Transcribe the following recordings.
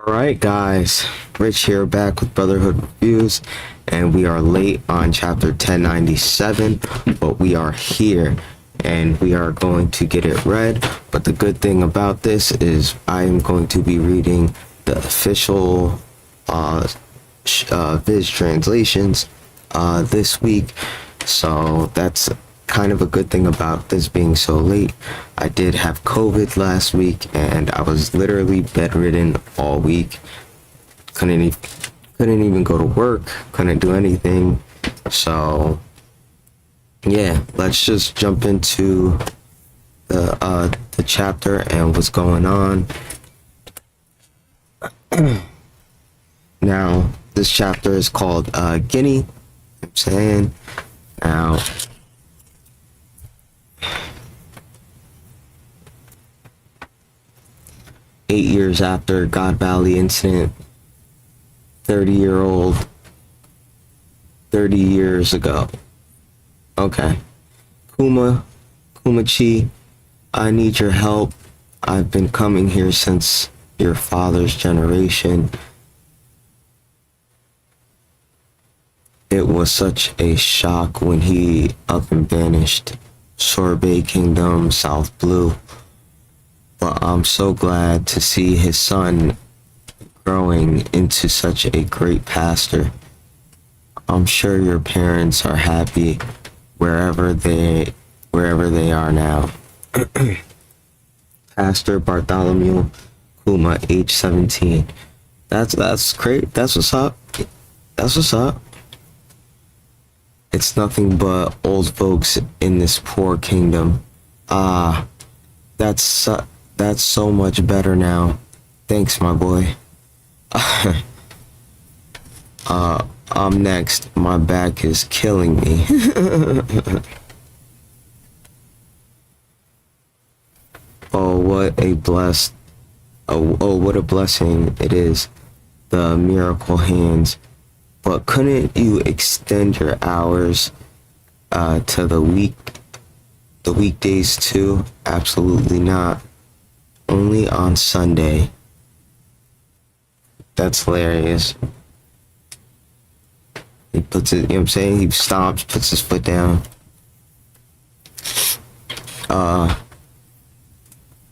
Alright guys, Rich here back with Brotherhood Reviews, and we are late on chapter 1097, but we are here and we are going to get it read. But the good thing about this is I am going to be reading the official Viz translations this week, so that's kind of a good thing about this being so late. I did have COVID last week and I was literally bedridden all week. Couldn't even go to work, couldn't do anything. So yeah, let's just jump into the chapter and what's going on. Now this chapter is called Guinea. I'm saying now 8 years after God Valley incident, 30 years ago. Okay. Kumachi, I need your help. I've been coming here since your father's generation. It was such a shock when he up and vanished. Sorbet Kingdom, South Blue. But I'm so glad to see his son growing into such a great pastor. I'm sure your parents are happy wherever they are now. Pastor Bartholomew Kuma, age 17. That's great. That's what's up. That's what's up. It's nothing but old folks in this poor kingdom. That's so much better now. Thanks, my boy. I'm next. My back is killing me. What a blessing it is, the miracle hands. But couldn't you extend your hours to the weekdays too? Absolutely not. Only on Sunday. That's hilarious. He puts it, you know what I'm saying? He stops, puts his foot down.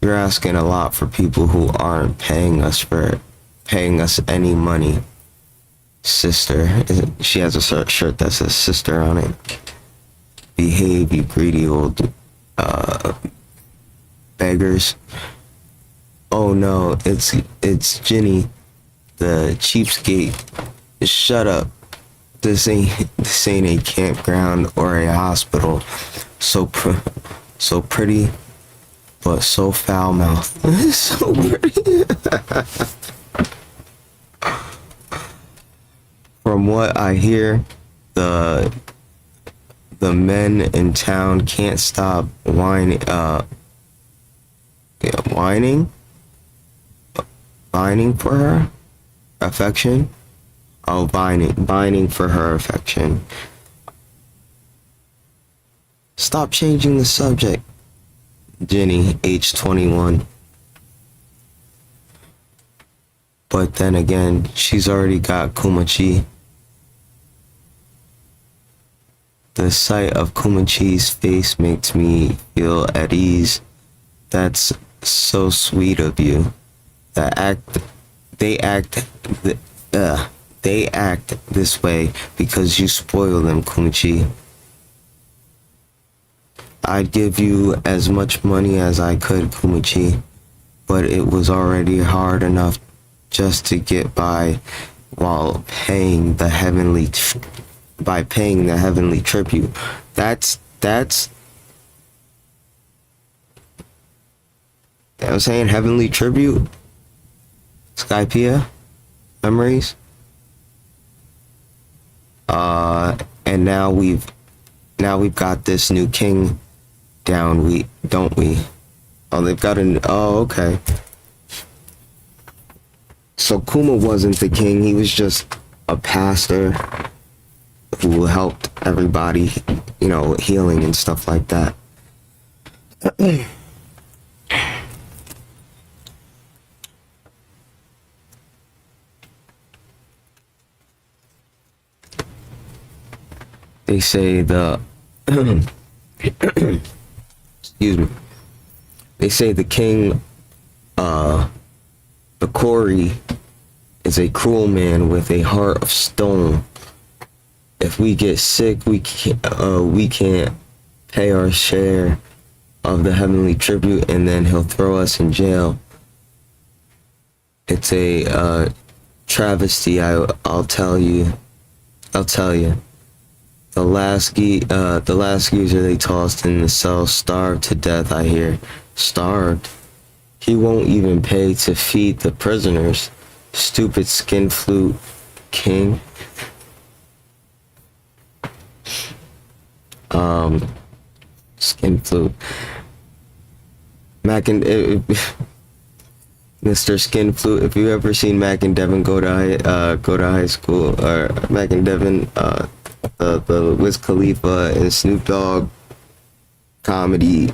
You're asking a lot for people who aren't paying us any money. Sister. She has a shirt that says sister on it. Behave, you greedy old beggars. Oh no, it's Ginny, the cheapskate. Shut up. This ain't a campground or a hospital. So pretty, but so foul-mouthed. So pretty. From what I hear, the men in town can't stop whining for her affection. Oh, vining for her affection. Stop changing the subject. Jenny, age 21. But then again, she's already got Kumachi. The sight of Kumachi's face makes me feel at ease. That's so sweet of you. They act this way because you spoil them, Kumachi. I'd give you as much money as I could, Kumachi, but it was already hard enough just to get by while paying the heavenly tribute. That's I'm saying heavenly tribute. Skypea memories. And now we've got this new king down, don't we? Oh, they've got okay. So Kuma wasn't the king, he was just a pastor who helped everybody, healing and stuff like that. They say the excuse me. They say the king, the Corey, is a cruel man with a heart of stone. If we get sick, we can't pay our share of the heavenly tribute, and then he'll throw us in jail. It's a travesty. I'll tell you. The last geezer they tossed in the cell starved to death. I hear, starved. He won't even pay to feed the prisoners. Stupid skin flute king. Skin flute. Mac and Mr. Skin Flute. If you ever seen Mac and Devin go to high school, or Mac and Devin, the Wiz Khalifa and Snoop Dogg comedy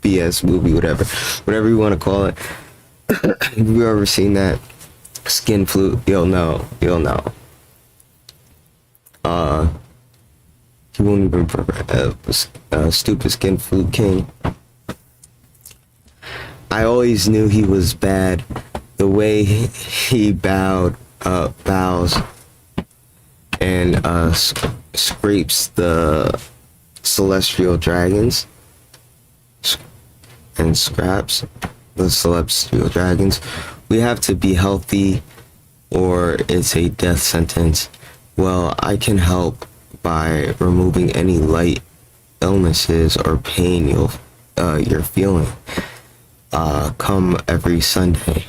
BS movie, whatever you want to call it. If you ever seen that Skin Flute, you'll know. He won't even stupid Skin Flute king. I always knew he was bad. The way he bows and scrapes the celestial dragons and scraps the celestial dragons. We have to be healthy or it's a death sentence. Well, I can help by removing any light illnesses or pain you're feeling. Come every Sunday.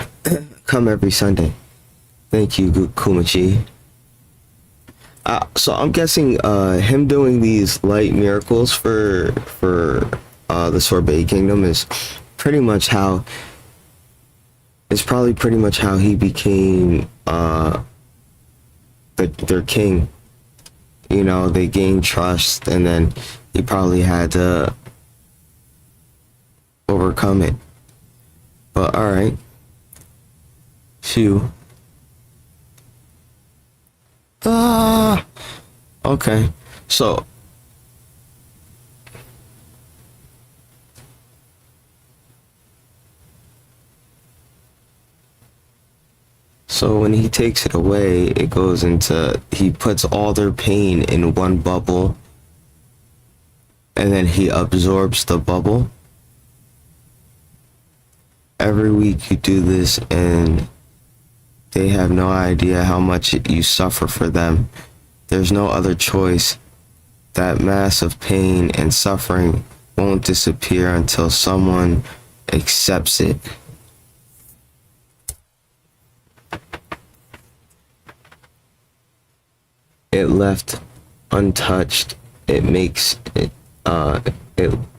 Thank you, Kumachi. So I'm guessing him doing these light miracles for the Sorbet Kingdom is pretty much how he became their king. You know, they gained trust, and then he probably had to overcome it. But alright. Phew. Okay. So when he takes it away, it goes into, he puts all their pain in one bubble, and then he absorbs the bubble. Every week you do this, and they have no idea how much you suffer for them. There's no other choice. That mass of pain and suffering won't disappear until someone accepts it. It left untouched. It makes it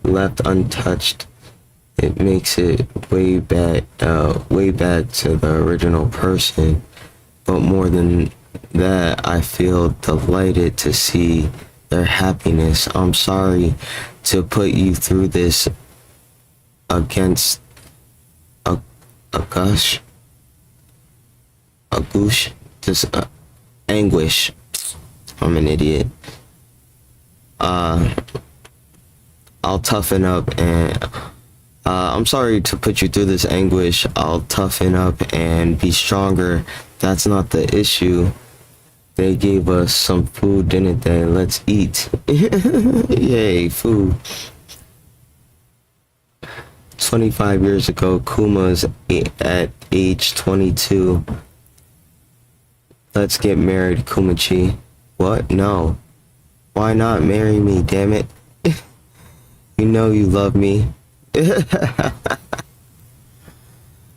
left untouched. It makes it way back to the original person. But more than that, I feel delighted to see their happiness. I'm sorry to put you through this against a gush, this anguish. I'm an idiot. I'll toughen up and I'm sorry to put you through this anguish. I'll toughen up and be stronger. That's not the issue. They gave us some food, didn't they? Let's eat. Yay, food. 25 years ago, Kuma's at age 22. Let's get married, Kumachi. What? No. Why not marry me, damn it? You know you love me.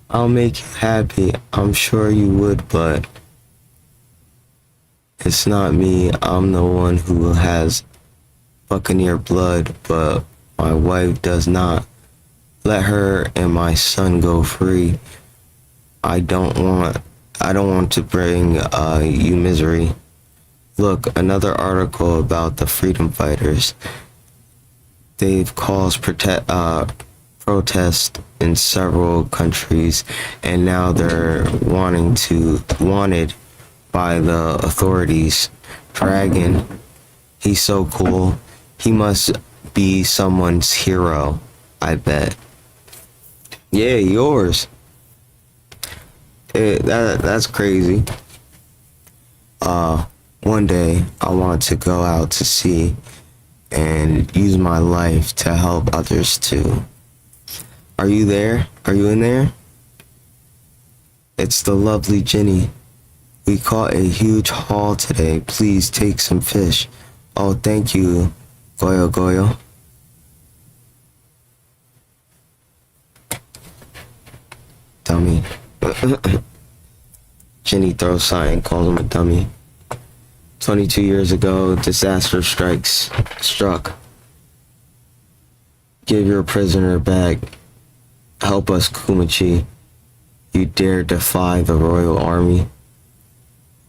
I'll make you happy. I'm sure you would, but it's not me. I'm the one who has Buccaneer blood, but my wife does not. Let her and my son go free. I don't want to bring you misery. Look, another article about the freedom fighters. They've caused protest in several countries, and now they're wanted by the authorities. Dragon He's so cool. He must be someone's hero, I bet. Yeah, yours. That's crazy. One day I want to go out to sea and use my life to help others too. Are you there? Are you in there? It's the lovely Ginny. We caught a huge haul today. Please take some fish. Oh, thank you, Goyo Goyo. Dummy. Ginny throws sign, calls him a dummy. 22 years ago, disaster struck. Give your prisoner back. Help us, Kumachi. You dare defy the royal army?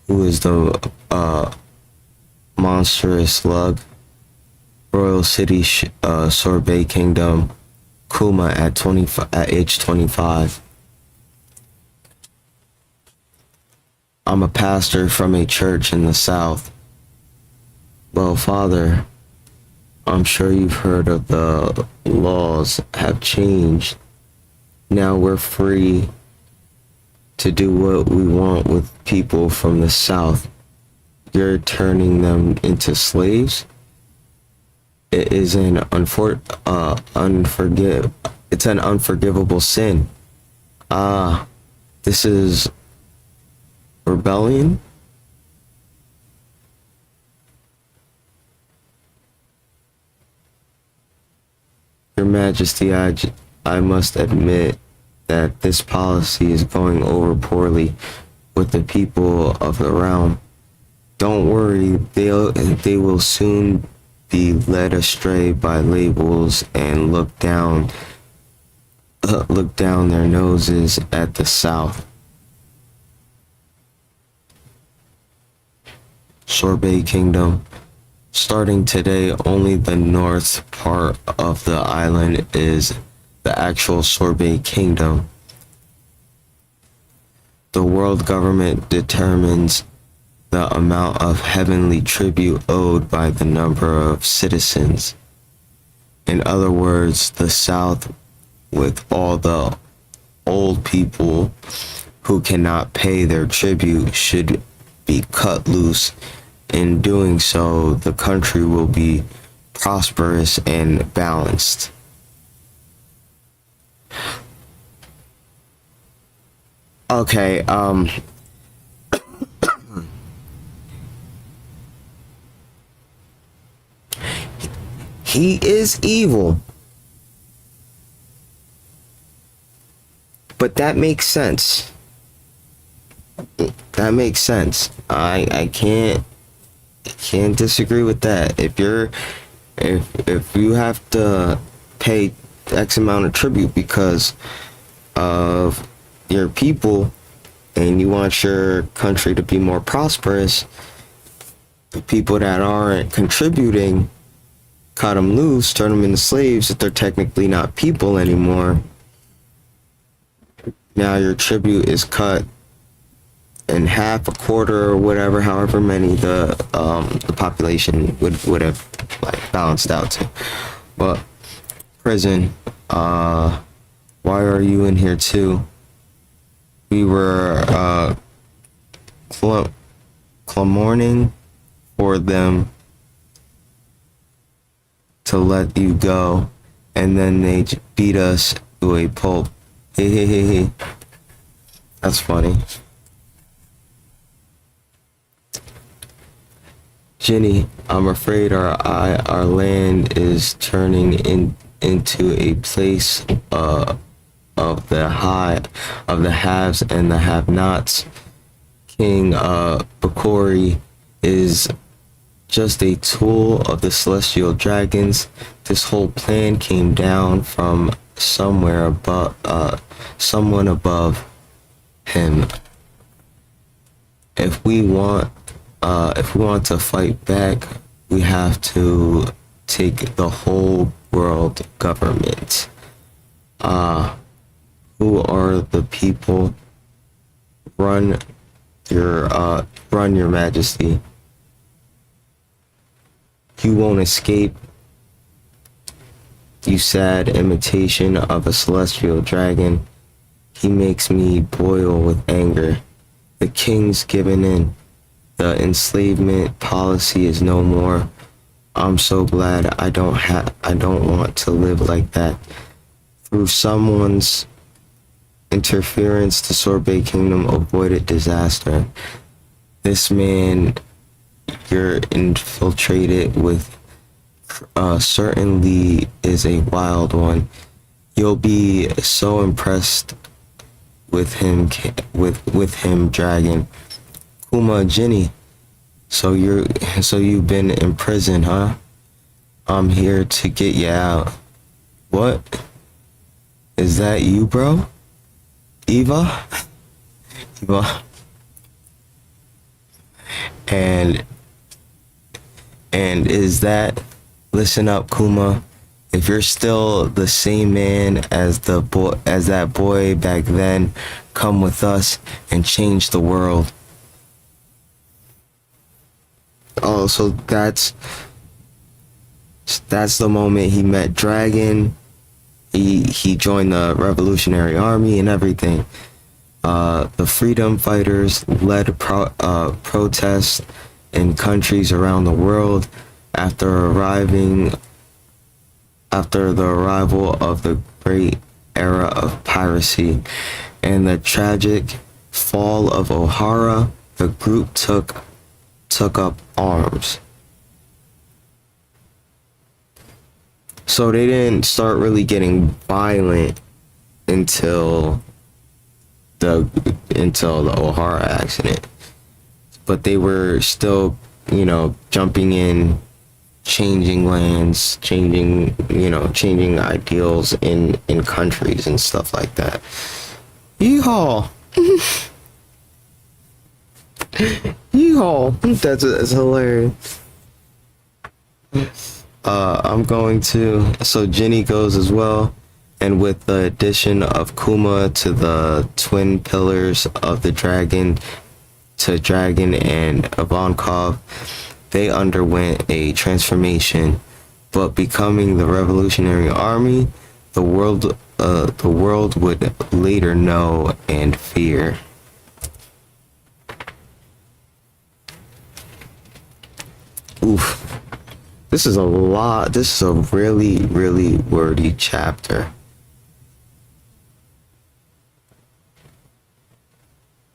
Who is the monstrous lug? Royal City, Sorbet Kingdom, Kuma at age 25. I'm a pastor from a church in the south. Well, Father, I'm sure you've heard of the laws have changed. Now we're free to do what we want with people from the south. You're turning them into slaves? It is an it's an unforgivable sin. This is rebellion? Your Majesty, I must admit that this policy is going over poorly with the people of the realm. Don't worry, they will soon be led astray by labels and look down their noses at the south. Sorbet Kingdom. Starting today, only the north part of the island is the actual Sorbet Kingdom. The world government determines the amount of heavenly tribute owed by the number of citizens. In other words, the South, with all the old people who cannot pay their tribute, should be cut loose. In doing so, the country will be prosperous and balanced. Okay, he is evil. But that makes sense. That makes sense. I can't disagree with that. If you have to pay X amount of tribute because of your people and you want your country to be more prosperous, the people that aren't contributing, cut them loose, turn them into slaves if they're technically not people anymore. Now your tribute is cut in half, a quarter, or whatever, however many the population would have like balanced out to. But prison, why are you in here too? We were clamoring for them to let you go, and then they beat us to a pulp. Hey. That's funny. Ginny, I'm afraid our land is turning into a place of the haves and the have-nots. King Bakori is just a tool of the celestial dragons. This whole plan came down from somewhere above, someone above him. If we want to fight back, we have to take the whole world government. Who are the people? Run your majesty. You won't escape, you sad imitation of a celestial dragon. He makes me boil with anger. The king's given in. The enslavement policy is no more. I'm so glad I don't want to live like that. Through someone's interference, the Sorbet Kingdom avoided disaster. This man you're infiltrated with certainly is a wild one. You'll be so impressed with him, dragon. Kuma, Jenny. So you've been in prison, huh? I'm here to get you out. What? Is that you, bro? Eva? Eva? And is that, listen up, Kuma. If you're still the same man as that boy back then, come with us and change the world. Oh, so that's the moment he met Dragon. He joined the Revolutionary Army and everything. The freedom fighters led protests in countries around the world after the arrival of the great era of piracy and the tragic fall of O'Hara. The group took up arms. So they didn't start really getting violent until the O'Hara accident, but they were still, jumping in, changing lands, changing ideals in countries and stuff like that. Yeehaw! Yeehaw! That's hilarious. So Jenny goes as well, and with the addition of Kuma to the twin pillars of the Dragon and Ivankov, they underwent a transformation, but becoming the Revolutionary Army, the world would later know and fear. Oof. This is a lot. This is a really, really wordy chapter.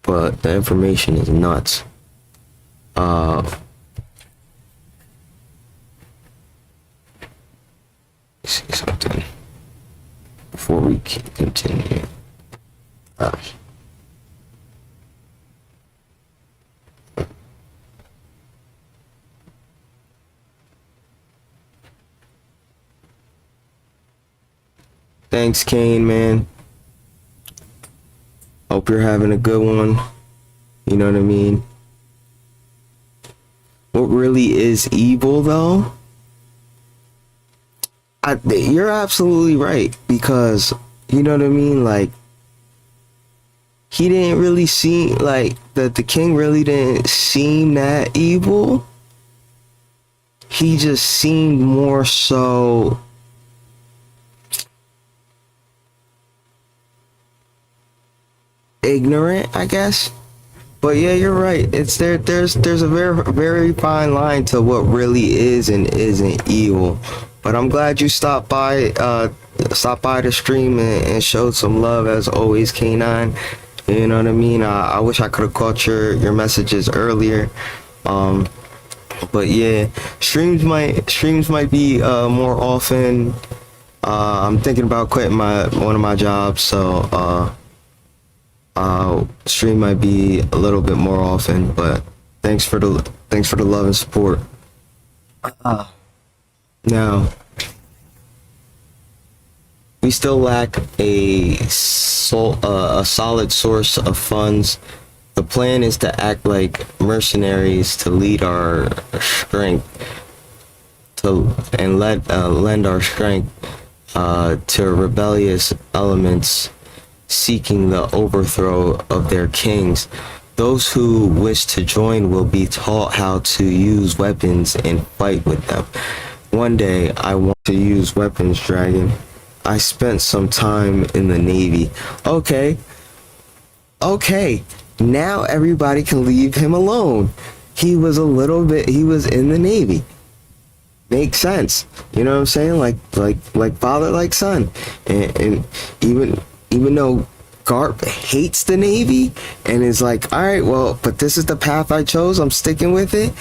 But the information is nuts. See something before we continue. Gosh. Thanks, Kane, man. Hope you're having a good one. You know what I mean? What really is evil, though? You're absolutely right, because, you know what I mean? Like, he didn't really seem, like, the king really didn't seem that evil. He just seemed more so ignorant, I guess. But yeah, you're right. There's a very, very fine line to what really is and isn't evil. But I'm glad you stopped by the stream and showed some love as always, K9. You know what I mean? I wish I could have caught your messages earlier. But yeah, streams might be more often. I'm thinking about quitting one of my jobs, so stream might be a little bit more often. But thanks for the love and support. Now, we still lack a solid source of funds. The plan is to act like mercenaries to lead our strength, lend our strength to rebellious elements seeking the overthrow of their kings. Those who wish to join will be taught how to use weapons and fight with them. One day, I want to use weapons, Dragon. I spent some time in the Navy. Okay. Now everybody can leave him alone. He was in the Navy. Makes sense. You know what I'm saying? Like father, like son. And even though Garp hates the Navy and is like, all right, well, but this is the path I chose, I'm sticking with it.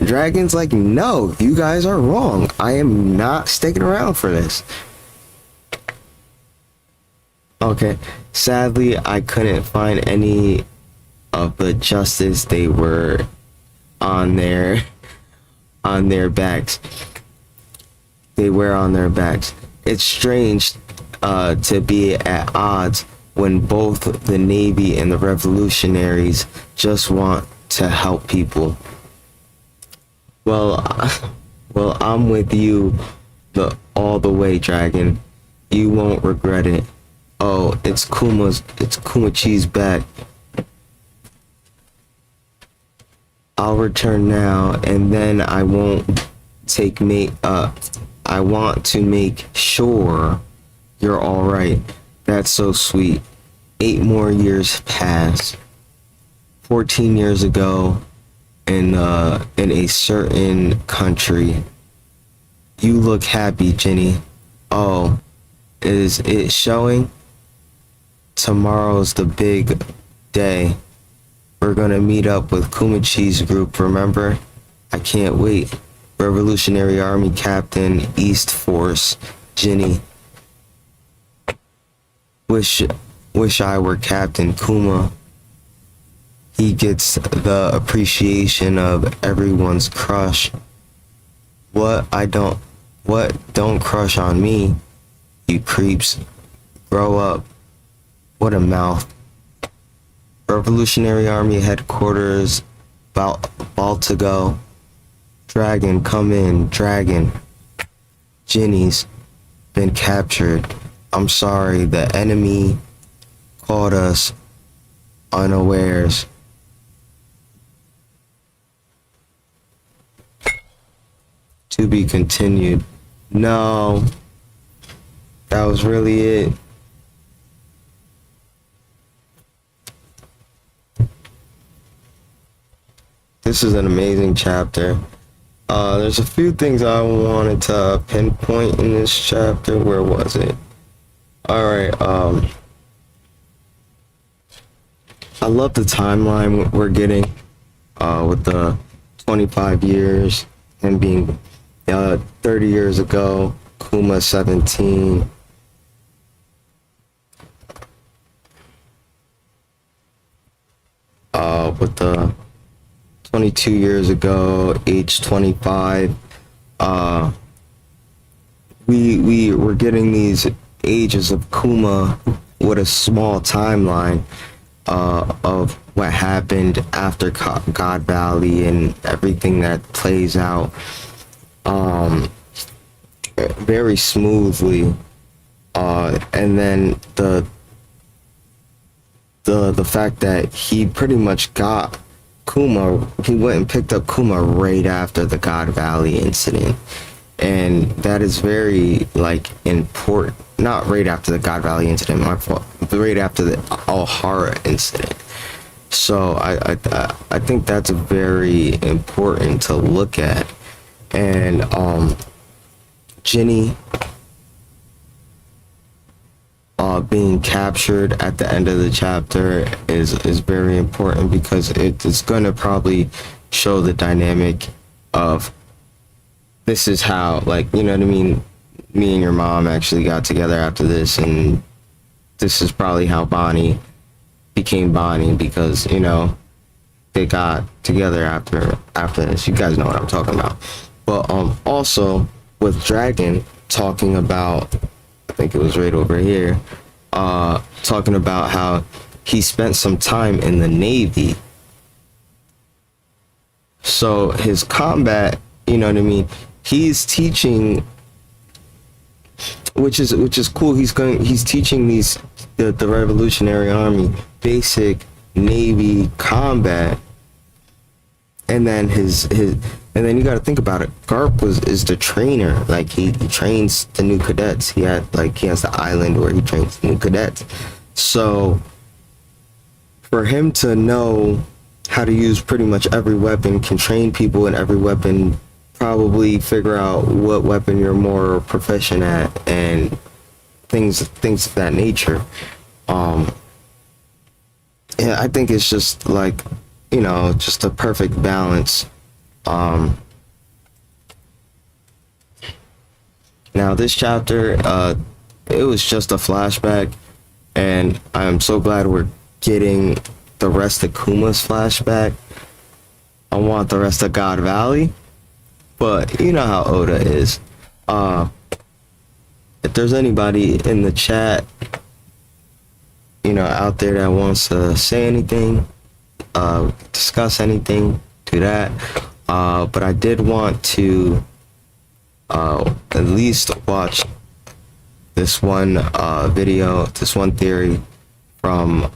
Dragon's like, no, you guys are wrong. I am not sticking around for this. Okay, sadly, I couldn't find any of the justice they were on their backs. They wear on their backs. It's strange to be at odds when both the Navy and the revolutionaries just want to help people. Well, I'm with you all the way, Dragon. You won't regret it. Oh, it's Kumachi's back. I'll return now, and then I want to make sure you're all right. That's so sweet. 8 more years pass. 14 years ago, in a certain country. You look happy, Jenny. Oh, is it showing? Tomorrow's the big day. We're gonna meet up with Kumachi's group, remember? I can't wait. Revolutionary Army Captain, East Force, Jenny. Wish I were Captain Kuma. He gets the appreciation of everyone's crush. What don't crush on me, you creeps. Grow up. What a mouth. Revolutionary Army Headquarters, about to go. Dragon, come in, Dragon. Jenny's been captured. I'm sorry, the enemy caught us unawares. To be continued. No, that was really it. This is an amazing chapter. There's a few things I wanted to pinpoint in this chapter. Where was it? Alright, I love the timeline we're getting with the 25 years and being 30 years ago, Kuma 17. With the 22 years ago, age 25, we were getting these ages of Kuma with a small timeline of what happened after God Valley and everything that plays out very smoothly, and then the fact that he pretty much got Kuma, he went and picked up Kuma right after the God Valley incident, and that is very important. Not right after the God Valley incident, my fault. But right after the Alhara incident. So I think that's very important to look at. And Jenny being captured at the end of the chapter is very important, because it's gonna probably show the dynamic of this is how, you know what I mean, me and your mom actually got together after this, and this is probably how Bonnie became Bonnie, because, you know, they got together after this. You guys know what I'm talking about. But also with Dragon talking about, I think it was right over here, talking about how he spent some time in the Navy. So his combat, you know what I mean, he's teaching, which is cool. He's teaching the Revolutionary Army basic Navy combat, and then and then you got to think about it. Garp is the trainer. Like he trains the new cadets. He has the island where he trains the new cadets. So for him to know how to use pretty much every weapon, can train people in every weapon, probably figure out what weapon you're more proficient at, and things of that nature. Yeah, I think it's just like, just a perfect balance. Now this chapter, it was just a flashback, and I'm so glad we're getting the rest of Kuma's flashback. I want the rest of God Valley, but you know how Oda is. If there's anybody in the chat, out there that wants to say anything, discuss anything, do that. But I did want to at least watch this one video, this one theory from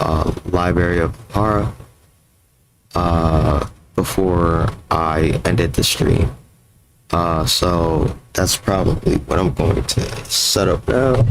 Library of Hara before I ended the stream. So that's probably what I'm going to set up now.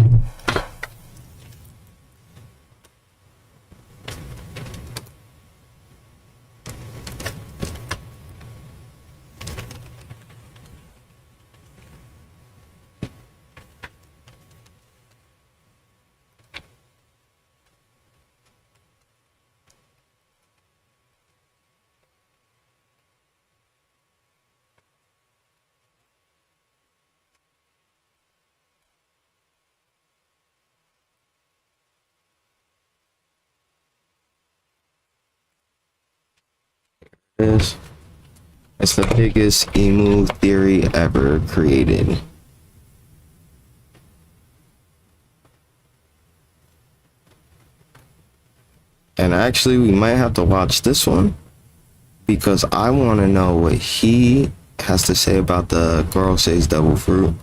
It's the biggest emu theory ever created. And actually, we might have to watch this one because I want to know what he has to say about the girl says devil fruit.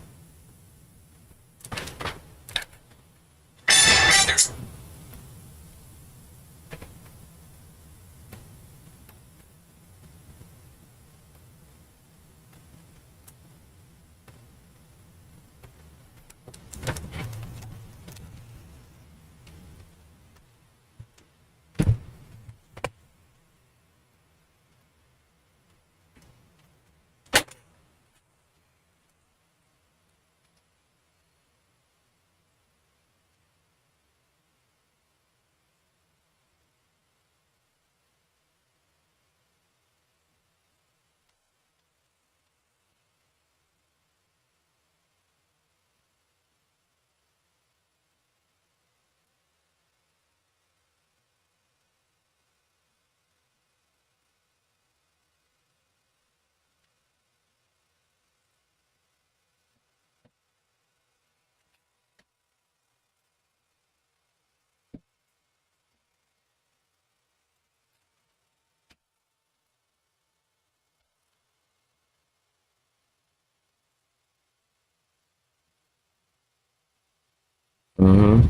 Mm-hmm.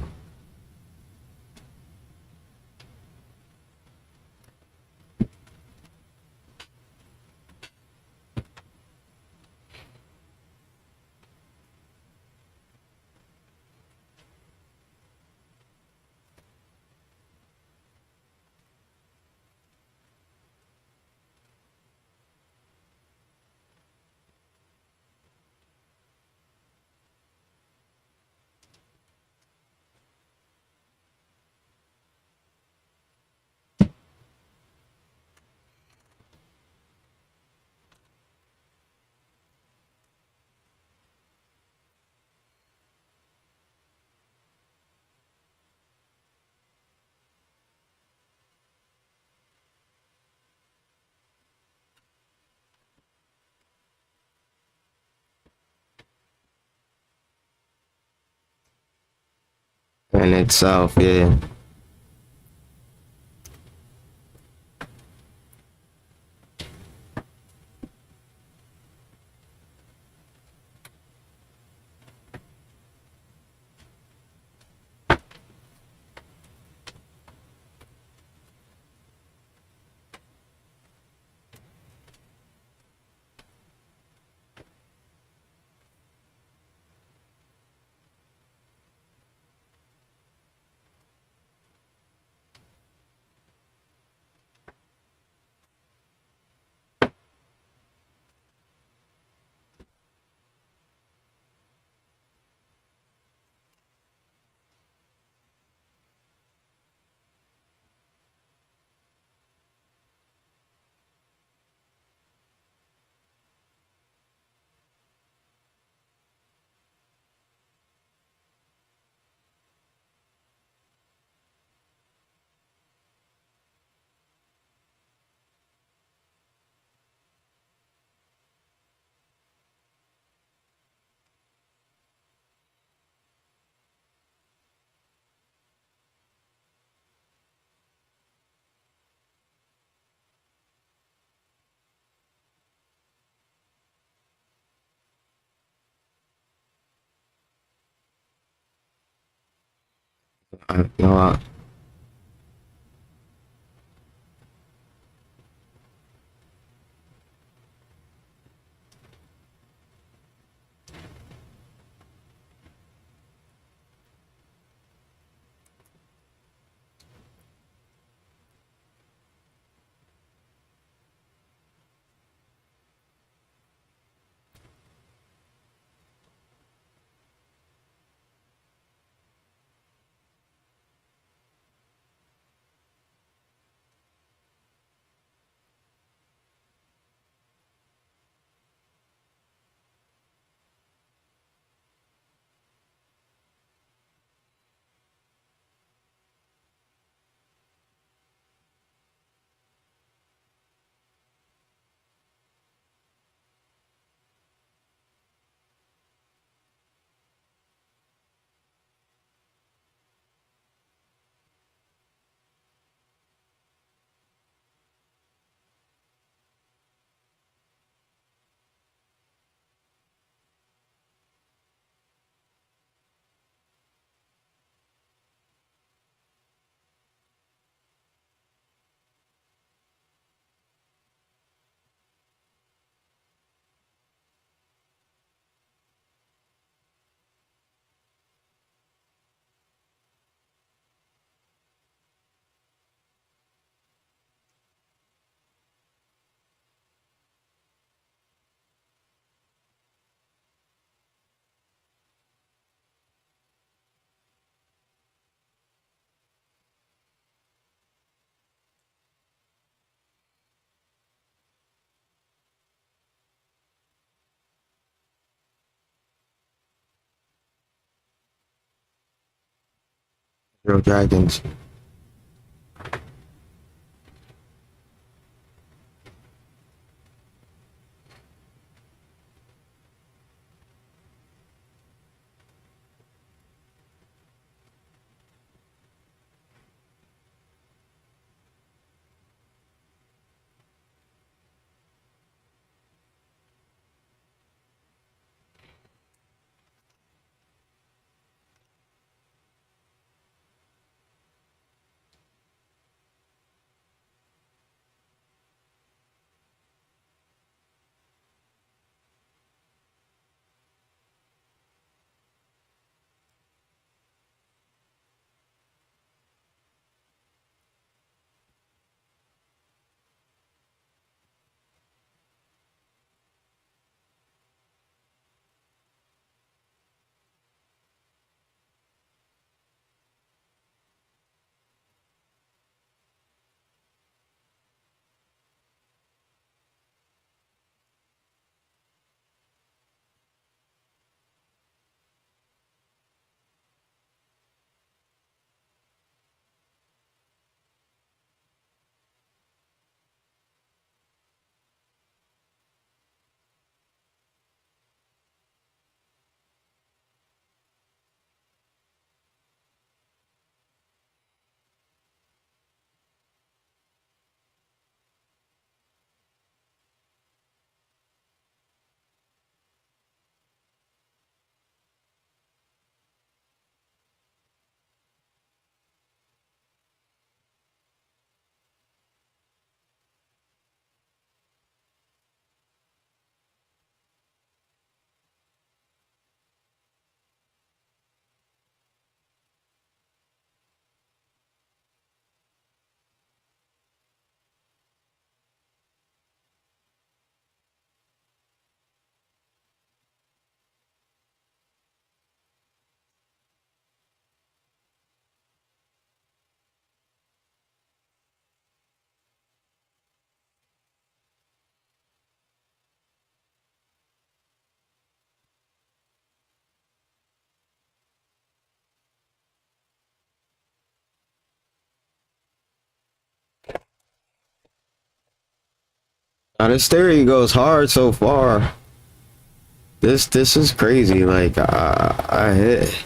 In itself, yeah. No, Zero Dragons. Now this theory goes hard so far. This is crazy. Like I hit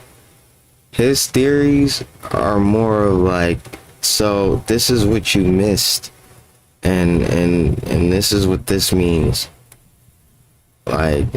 his theories are more like, so this is what you missed, and this is what this means. Like,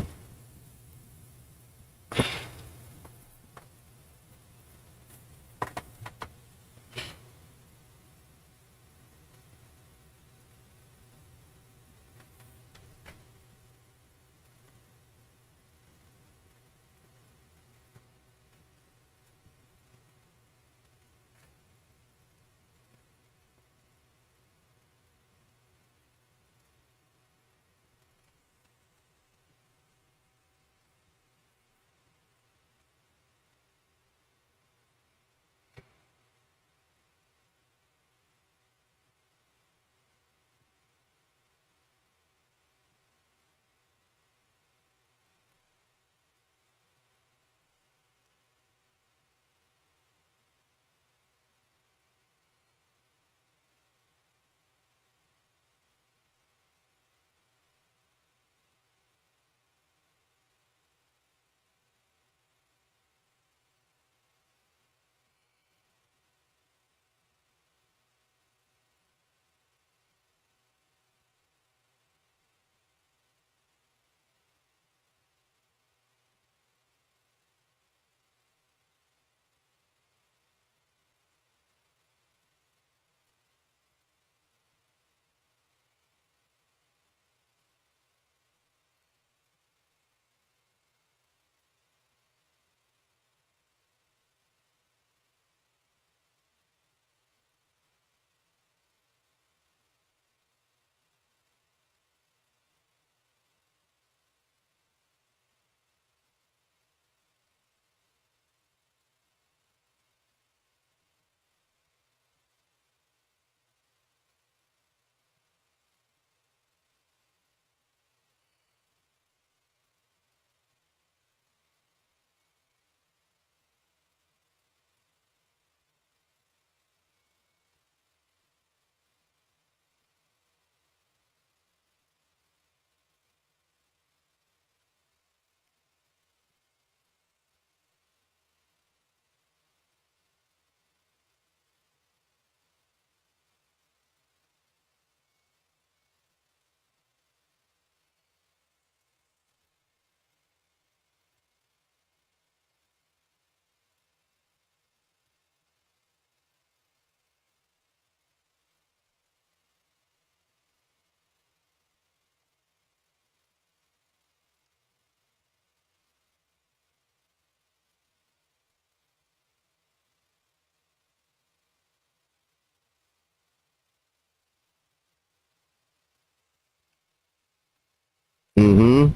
Mm-hmm.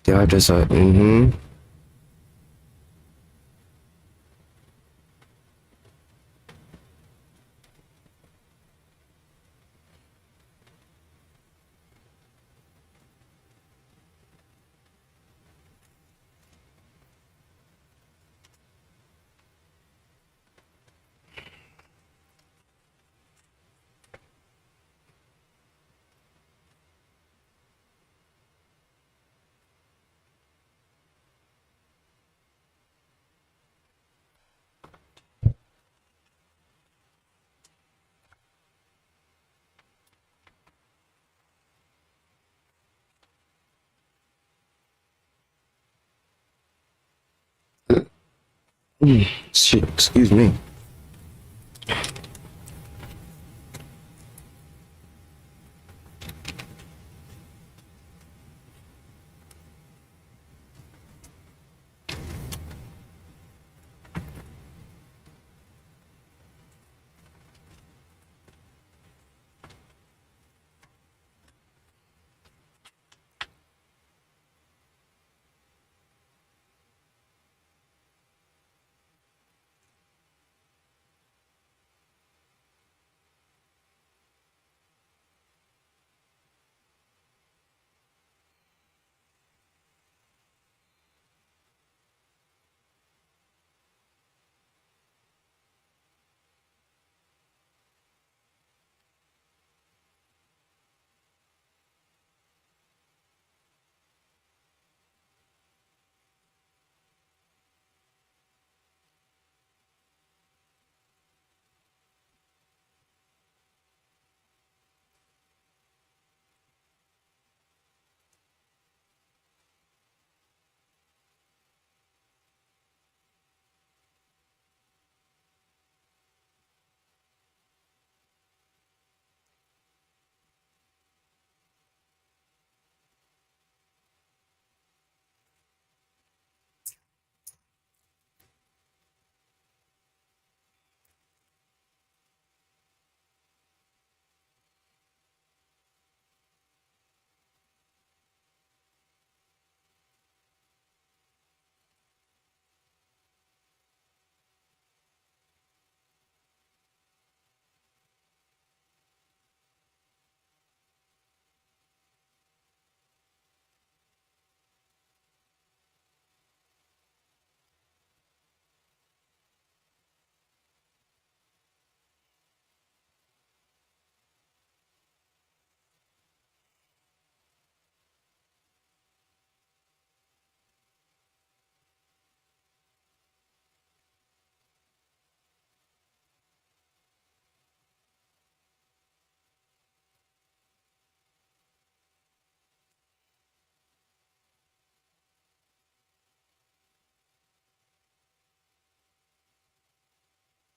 They are just mm-hmm. Shit, excuse me.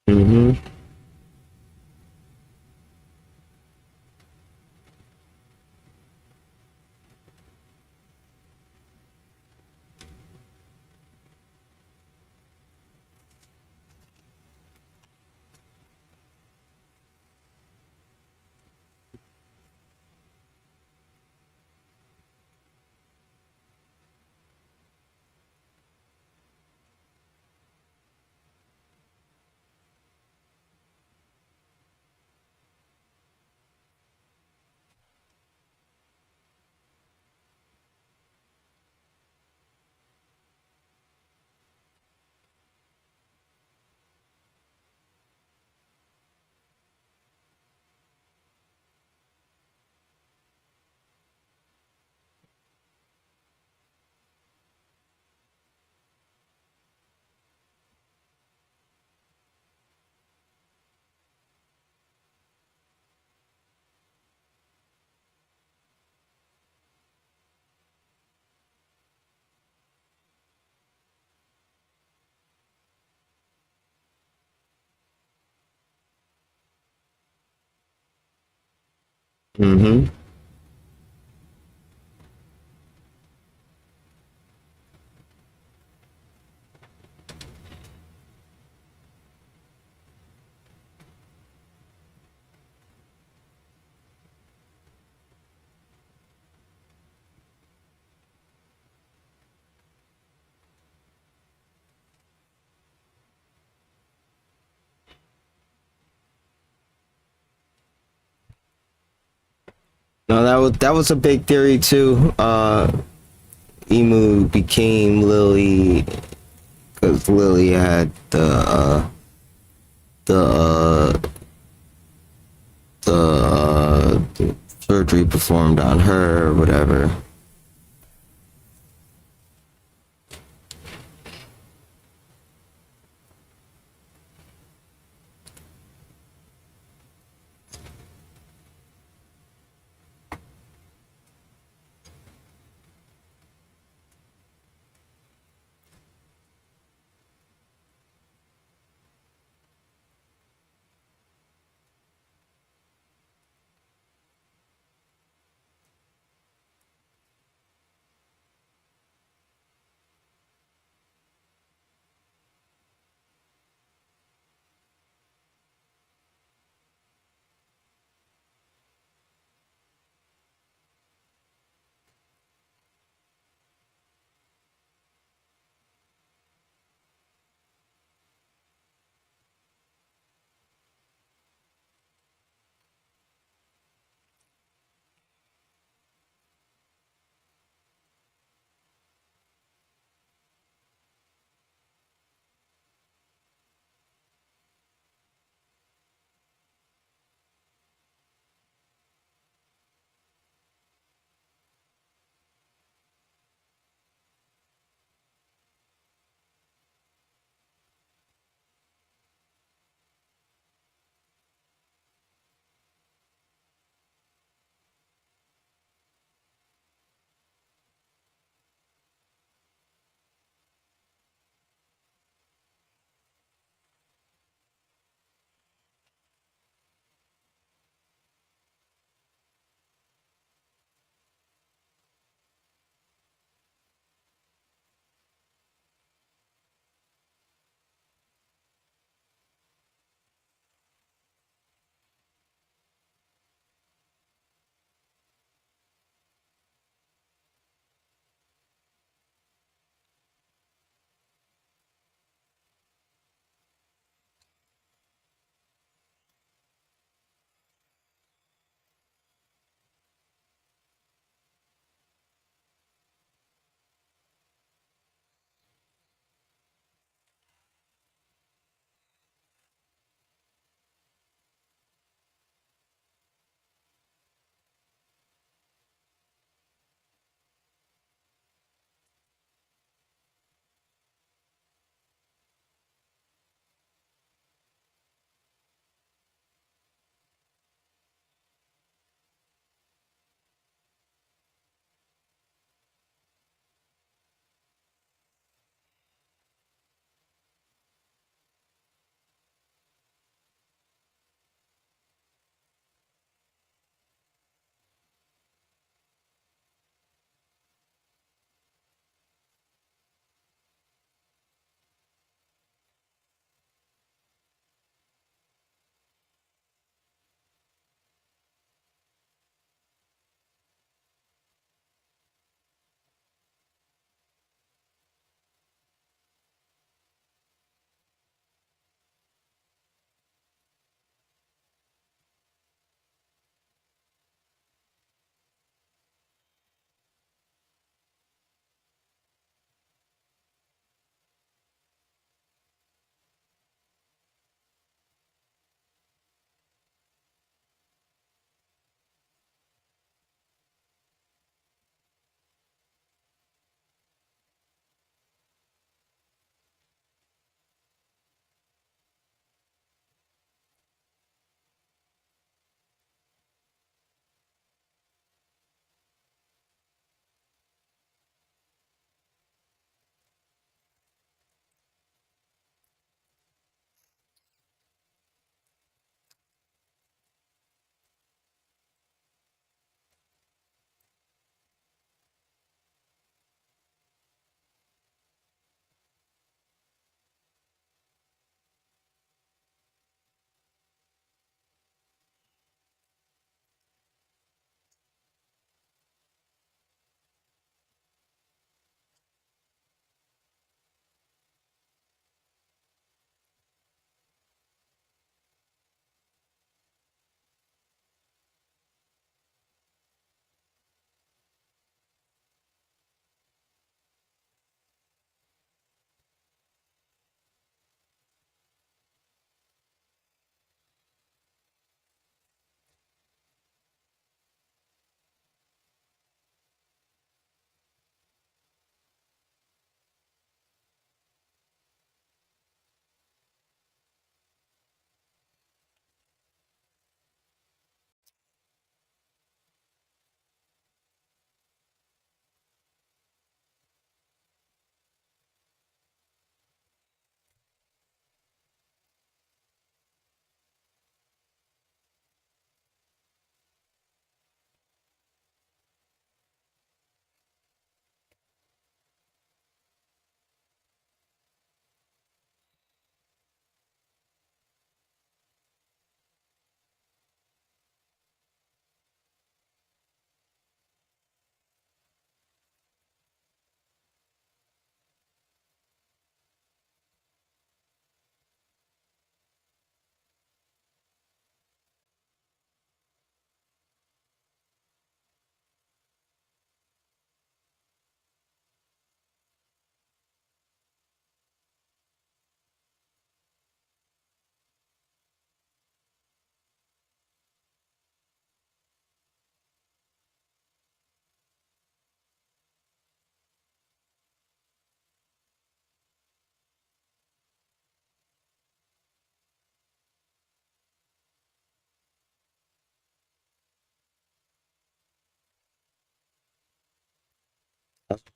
Mm-hmm. Mm-hmm. No, that was a big theory too. Emu became Lily because Lily had the the surgery performed on her or whatever.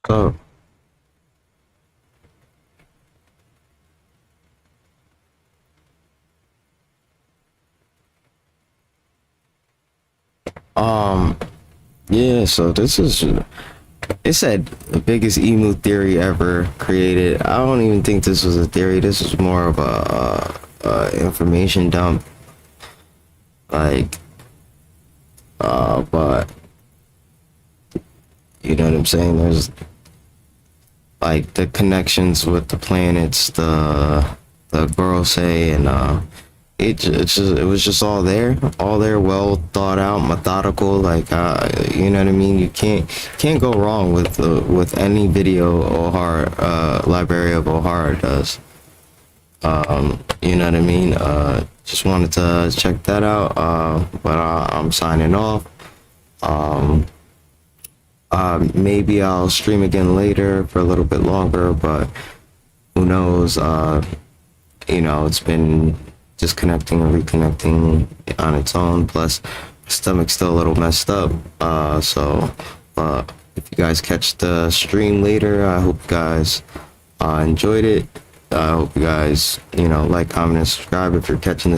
So, um, yeah, so this is, it said the biggest emu theory ever created. I don't even think this was a theory. This was more of information dump. Like, but you know what I'm saying? There's like the connections with the planets, the girl say, and it was just all there, well thought out, methodical. Like, you know what I mean? You can't go wrong with any video O'Hara, library of O'Hara does. You know what I mean? Just wanted to check that out. But I'm signing off. Um, Maybe I'll stream again later for a little bit longer, but who knows? You know, it's been disconnecting and reconnecting on its own. Plus, stomach's still a little messed up. If you guys catch the stream later, I hope you guys enjoyed it. I hope you guys, you know, like, comment, and subscribe if you're catching this